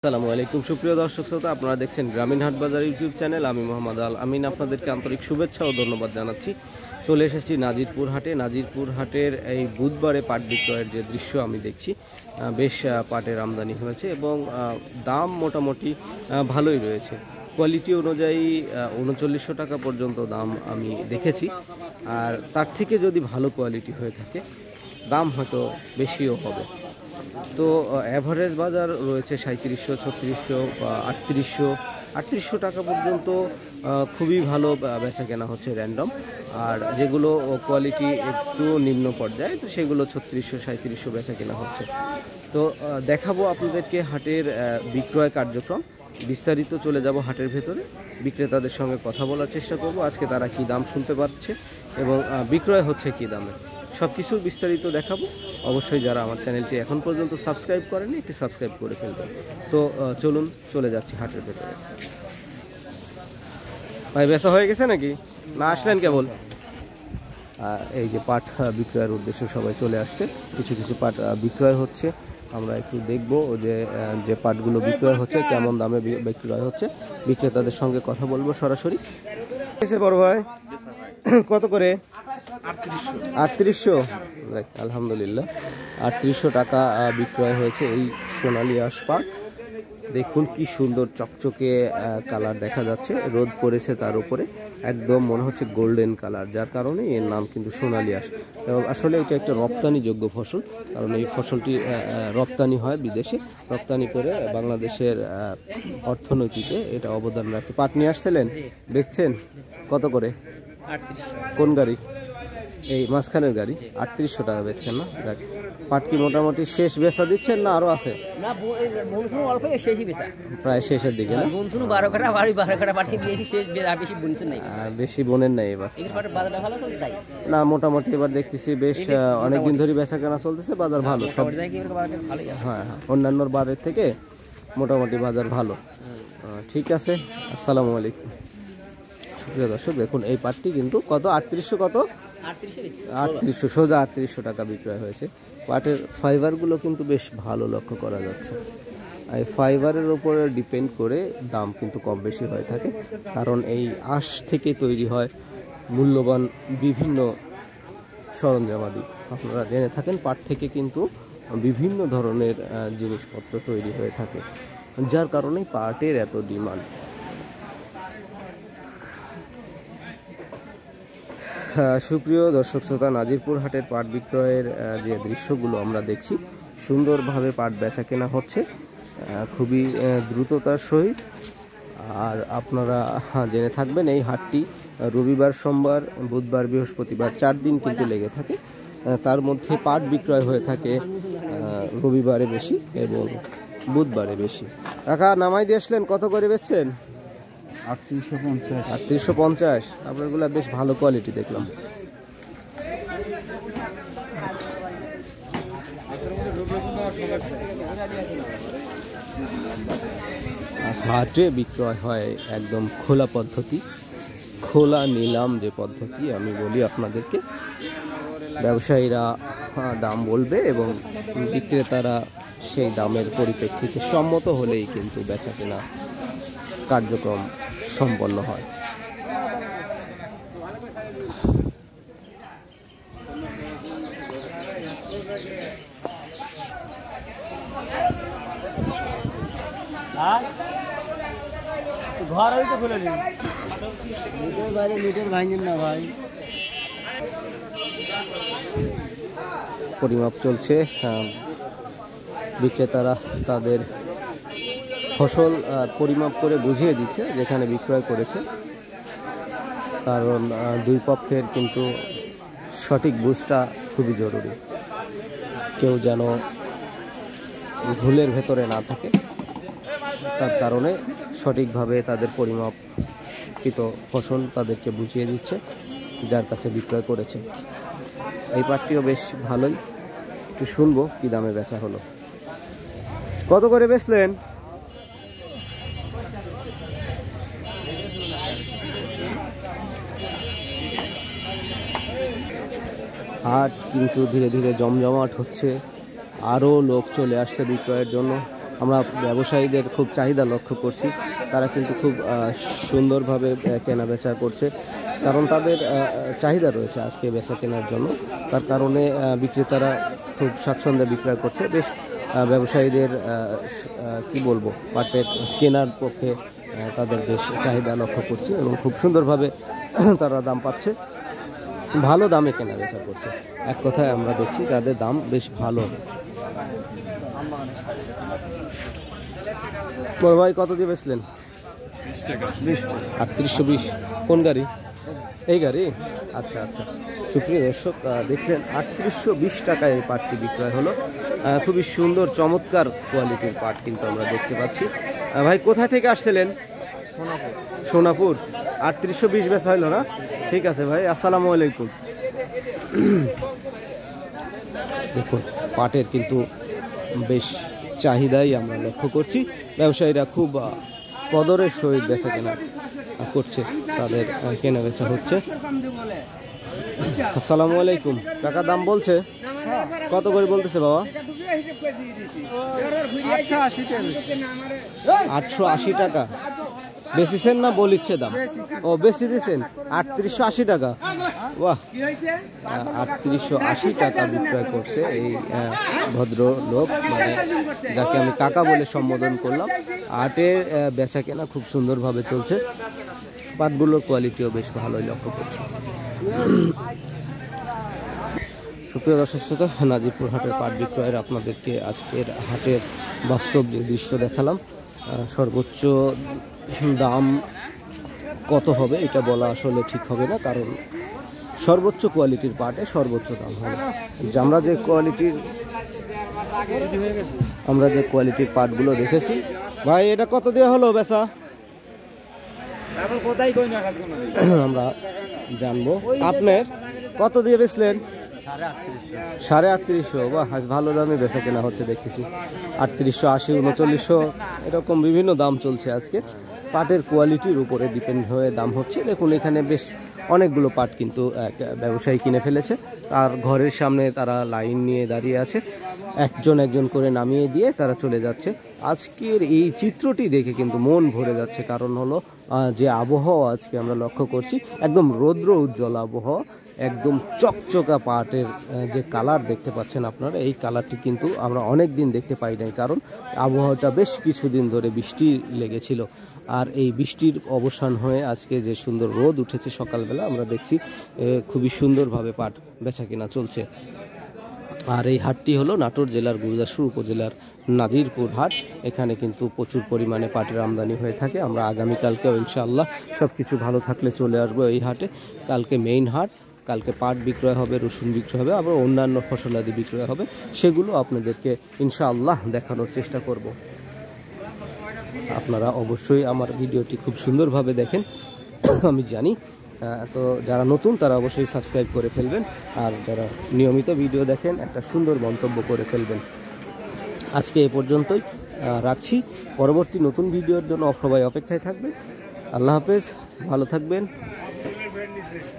আসসালামু আলাইকুম সুপ্রিয় দর্শক শ্রোতা, আপনারা দেখছেন গ্রামীণ হাট বাজার ইউটিউব চ্যানেল। আমি মোহাম্মদ আল আমিন আপনাদেরকে আন্তরিক শুভেচ্ছা ও ধন্যবাদ জানাচ্ছি। চলে এসেছি নাজিরপুর হাটে। নাজিরপুর হাটের এই বুধবারে পাট বিক্রয়ের যে দৃশ্য আমি দেখছি, বেশ পাটের আমদানি হয়েছে এবং দাম মোটামুটি ভালোই রয়েছে। কোয়ালিটি অনুযায়ী 3900 টাকা পর্যন্ত দাম আমি দেখেছি, আর তার থেকে যদি ভালো কোয়ালিটি হয়ে থাকে দাম হয়তো বেশিও হবে। তো অ্যাভারেজ বাজার রয়েছে 3700, 3600 বা 3800 টাকা পর্যন্ত। খুবই ভালো বেচা কেনা হচ্ছে র্যান্ডম, আর যেগুলো কোয়ালিটি একটু নিম্ন পর্যায়ে তো সেগুলো 3600, 3700 বেচা কেনা হচ্ছে। তো দেখাবো আপনাদেরকে হাটের বিক্রয় কার্যক্রম বিস্তারিত। চলে যাব হাটের ভেতরে, বিক্রেতাদের সঙ্গে কথা বলার চেষ্টা করব আজকে তারা কি দাম শুনতে পাচ্ছে এবং বিক্রয় হচ্ছে কি দামে, সব কিছু বিস্তারিত দেখাবো। অবশ্যই যারা আমার চ্যানেলটি এখন পর্যন্ত সাবস্ক্রাইব করেনি একটি সাবস্ক্রাইব করে ফেলবেন। তো চলুন চলে যাচ্ছি হাটের ভেতরে। ভাই বেচা হয়ে গেছে নাকি, না আসলেন কেবল? এই যে পাট বিক্রয়ের উদ্দেশ্যে সবাই চলে আসছে, কিছু কিছু পাট বিক্রয় হচ্ছে। আমরা একটু দেখব যে পাটগুলো বিক্রয় হচ্ছে কেমন দামে বিক্রয় হচ্ছে, বিক্রেতাদের সঙ্গে কথা বলবো সরাসরি। বড় ভাই কত করে? 3800। দেখ আলহামদুলিল্লাহ 3800 টাকা বিক্রয় হয়েছে এই সোনালী আঁশ পাট। দেখুন কি সুন্দর চকচকে কালার দেখা যাচ্ছে, রোদ পড়েছে তার উপরে, একদম মনে হচ্ছে গোল্ডেন কালার, যার কারণে এর নাম কিন্তু সোনালী আঁশ। এবং আসলে এটা একটা রপ্তানিযোগ্য ফসল, কারণ এই ফসলটি রপ্তানি হয় বিদেশে, রপ্তানি করে বাংলাদেশের অর্থনীতিতে এটা অবদান রাখে। পাট নিয়ে আসছিলেন, বেচছেন কত করে? 3800। কোন গাড়ি? এই মাঝখানের গাড়ি। 3800 টাকা বেচছেন না? দেখ পাট কি মোটামুটি শেষ বেচা দিচ্ছেন না আরো আছে? না বনসুন অল্প শেষই বেচা, প্রায় শেষের দিকে না? বনসুন 12 কাটা বাড়ি 12 কাটা পাঠিয়ে দিয়েছি, শেষ আর বেশি বনসুন নাই, বেশি বোনের নাই এবার। এই পাটের বাজারটা ভালো চলছে তাই না মোটামুটি এবার দেখতেছি বেশ অনেক দিন ধরে বেচা কেনা চলতেছে, বাজার ভালো সব। হ্যাঁ, অন্যান্য বাজার থেকে মোটামুটি বাজার ভালো। ঠিক আছে, আসসালামু আলাইকুম। সুপ্রিয় দর্শক দেখুন এই পাটটি কিন্তু কত? 3800। কত? 3800, সোজা 3800 টাকা বিক্রয় হয়েছে। পাটের ফাইবারগুলো কিন্তু বেশ ভালো লক্ষ্য করা যাচ্ছে। এই ফাইবারের উপরে ডিপেন্ড করে দাম কিন্তু কম বেশি হয়ে থাকে, কারণ এই আঁশ থেকে তৈরি হয় মূল্যবান বিভিন্ন সরঞ্জামাদি। আপনারা জেনে থাকেন পাট থেকে কিন্তু বিভিন্ন ধরনের জিনিসপত্র তৈরি হয়ে থাকে, যার কারণে পাটের এত ডিমান্ড। সুপ্রিয় দর্শক শ্রোতা, নাজিরপুর হাটের পাট বিক্রয়ের যে দৃশ্যগুলো আমরা দেখছি, সুন্দরভাবে পাট বেচা কেনা হচ্ছে খুবই দ্রুততার সহিত। আর আপনারা জেনে থাকবেন এই হাটটি রবিবার, সোমবার, বুধবার, বৃহস্পতিবার 4 দিন কিন্তু লেগে থাকে। তার মধ্যে পাট বিক্রয় হয়ে থাকে রবিবারে বেশি এবং বুধবারে বেশি। কাকা নামাই দিয়ে আসলেন, কত করে বেচছেন? 3850। 3850। আপনারগুলো বেশ ভালো কোয়ালিটি দেখলাম। হাটে বিক্রয় হয় একদম খোলা পদ্ধতি, খোলা নিলাম যে পদ্ধতি আমি বলি আপনাদেরকে। ব্যবসায়ীরা দাম বলবে এবং বিক্রেতারা সেই দামের পরিপ্রেক্ষিতে সম্মত হলেই কিন্তু বেচা কেনা কার্যক্রম সম্পন্ন হয়। ঘর হইতে খুলে নিন, লিটার বাইরে লিটার ভাঙেন না ভাই। পরিমাপ চলছে, বিক্রেতারা তাদের ফসল পরিমাপ করে বুঝিয়ে দিচ্ছে যেখানে বিক্রয় করেছে, কারণ দুই পক্ষের কিন্তু সঠিক বুঝটা খুবই জরুরি, কেউ যেন ভুলের ভেতরে না থাকে। তার কারণে সঠিকভাবে তাদের পরিমাপকৃত ফসল তাদেরকে বুঝিয়ে দিচ্ছে যার কাছে বিক্রয় করেছে। এই পাটটিও বেশ ভালোই, একটু শুনবো কি দামে বেচা হলো। কত করে বেচলেন? হাট কিন্তু ধীরে ধীরে জমজমাট হচ্ছে, আরও লোক চলে আসছে বিক্রয়ের জন্য। আমরা ব্যবসায়ীদের খুব চাহিদা লক্ষ্য করছি, তারা কিন্তু খুব সুন্দরভাবে কেনা বেচা করছে, কারণ তাদের চাহিদা রয়েছে আজকে বেচা কেনার জন্য। তার কারণে বিক্রেতারা খুব স্বাচ্ছন্দ্যে বিক্রয় করছে। বেশ ব্যবসায়ীদের কি বলবো, পাটের কেনার পক্ষে তাদের বেশ চাহিদা লক্ষ্য করছি এবং খুব সুন্দরভাবে তারা দাম পাচ্ছে, ভালো দামে কেনা বেচা করছে। এক কথায় আমরা দেখছি তাদের দাম বেশ ভালো। বড় ভাই কত দিয়ে বেচলেন? 3820। কোন গাড়ি? এই গাড়ি? আচ্ছা আচ্ছা। সুপ্রিয় দর্শক, দেখলেন 3820 টাকায় এই পাটটি বিক্রয় হলো। খুবই সুন্দর চমৎকার কোয়ালিটির পাট কিন্তু আমরা দেখতে পাচ্ছি। ভাই কোথায় থেকে আসছিলেন? সোনাপুর। 3820 বেচা হইল না? ঠিক আছে ভাই, আসসালামু আলাইকুম। দেখুন পাটের কিন্তু বেশ চাহিদাই আমরা লক্ষ্য করছি। ব্যবসায়ীরা খুব কদরের সহিত বেচা কেনা করছে, তাদের কেনা বেচা হচ্ছে। আসসালামু আলাইকুম। কাকা দাম বলছে কত করে বলতেছে বাবা? 880 টাকা বেচিছেন না বলিচ্ছে দাম? ও বেশি দিচ্ছেন 3880 টাকা। বাহ, 3880 টাকা বিক্রয় করছে এই ভদ্র লোক, মানে যাকে আমি কাকা বলে সম্বোধন করলাম। আটের বেচা কেনা খুব সুন্দরভাবে চলছে, পাটগুলোর কোয়ালিটিও বেশ ভালোই লক্ষ্য করছি। সুপ্রিয় দর্শক শ্রোতা, নাজিরপুর হাটের পাট বিক্রয়ের আপনাদেরকে আজকের হাটের বাস্তব যে দৃশ্য দেখালাম। সর্বোচ্চ দাম কত হবে এটা বলা আসলে ঠিক হবে না, কারণ সর্বোচ্চ কোয়ালিটির পাটে সর্বোচ্চ দাম হবে। আমরা যে কোয়ালিটির পাটগুলো দেখেছি। ভাই এটা কত দেওয়া হলো বেচা? আমরা জানবো। আপনার কত দিয়ে বেচলেন? 3850। বাহ, ভালো দামে বেচা কেনা হচ্ছে দেখতেছি। 3880, 3900 এরকম বিভিন্ন দাম চলছে আজকে। পাটের কোয়ালিটির উপরে ডিপেন্ড হয়ে দাম হচ্ছে। দেখুন এখানে বেশ অনেকগুলো পাট কিন্তু ব্যবসায়ী কিনে ফেলেছে, আর ঘরের সামনে তারা লাইন নিয়ে দাঁড়িয়ে আছে, একজন করে নামিয়ে দিয়ে তারা চলে যাচ্ছে। আজকের এই চিত্রটি দেখে কিন্তু মন ভরে যাচ্ছে, কারণ হলো যে আবহাওয়া আজকে আমরা লক্ষ্য করছি, একদম রৌদ্র উজ্জ্বল আবহাওয়া, একদম চকচকা পাটের যে কালার দেখতে পাচ্ছেন আপনারা, এই কালারটি কিন্তু আমরা অনেক দিন দেখতে পাই নাই, কারণ আবহাওয়াটা বেশ কিছুদিন ধরে বৃষ্টি লেগেছিল। আর এই বৃষ্টির অবসান হয়ে আজকে যে সুন্দর রোদ উঠেছে সকালবেলা, আমরা দেখছি খুবই সুন্দরভাবে পাট বেচা কেনা চলছে। আর এই হাটটি হলো নাটোর জেলার গুরুদাসপুর উপজেলার নাজিরপুর হাট। এখানে কিন্তু প্রচুর পরিমাণে পাটের আমদানি হয়ে থাকে। আমরা আগামীকালকেও ইনশাআল্লাহ সব কিছু ভালো থাকলে চলে আসবো এই হাটে। কালকে মেইন হাট, কালকে পাট বিক্রয় হবে, রসুন বিক্রয় হবে, আবার অন্যান্য ফসলাদি বিক্রয় হবে, সেগুলো আপনাদেরকে ইনশাআল্লাহ দেখানোর চেষ্টা করব। আপনারা অবশ্যই আমার ভিডিওটি খুব সুন্দরভাবে দেখেন, আমি জানি। তো যারা নতুন তারা অবশ্যই সাবস্ক্রাইব করে ফেলবেন, আর যারা নিয়মিত ভিডিও দেখেন একটা সুন্দর মন্তব্য করে ফেলবেন। আজকে এ পর্যন্তই রাখছি। পরবর্তী নতুন ভিডিওর জন্য সবাই অপেক্ষায় থাকবেন। আল্লাহ হাফেজ, ভালো থাকবেন।